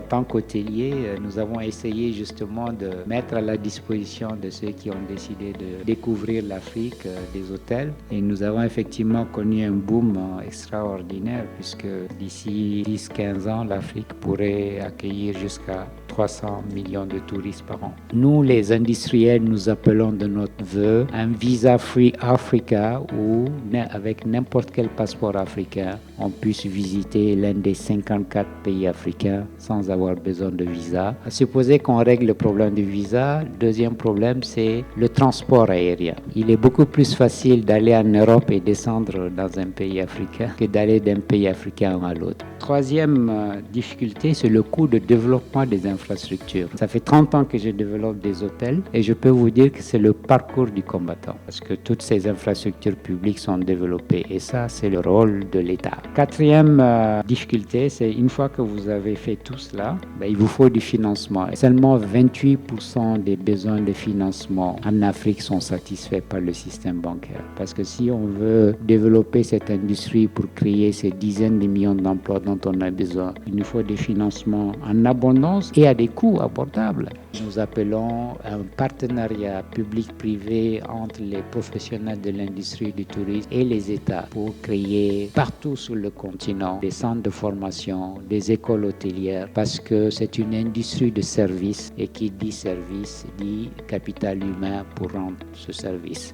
tant qu'hôteliers, nous avons essayé justement de mettre à la disposition de ceux qui ont décidé de découvrir l'Afrique des hôtels. Et nous avons effectivement connu un boom extraordinaire puisque d'ici 10-15 ans, l'Afrique pourrait accueillir jusqu'à 300 millions de touristes par an. Nous, les industriels, nous appelons de notre vœu un Visa Free Africa où, avec n'importe quel passeport africain, on puisse visiter l'un des 54 pays africains sans avoir besoin de visa. À supposer qu'on règle le problème du visa, le deuxième problème, c'est le transport aérien. Il est beaucoup plus facile d'aller en Europe et descendre dans un pays africain que d'aller d'un pays africain à l'autre. Troisième difficulté, c'est le coût de développement des infrastructures. Ça fait 30 ans que je développe des hôtels et je peux vous dire que c'est le parcours du combattant parce que toutes ces infrastructures publiques sont développées et ça, c'est le rôle de l'État. Quatrième difficulté, c'est une fois que vous avez fait tout cela, il vous faut du financement. Et seulement 28% des besoins de financement en Afrique sont satisfaits par le système bancaire. Parce que si on veut développer cette industrie pour créer ces dizaines de millions d'emplois dont on a besoin, il nous faut des financements en abondance et à des coûts abordables. Nous appelons un partenariat public-privé entre les professionnels de l'industrie du tourisme et les États pour créer partout sur le continent des centres de formation, des écoles hôtelières, parce que c'est une industrie de service et qui dit service dit capital humain pour rendre ce service.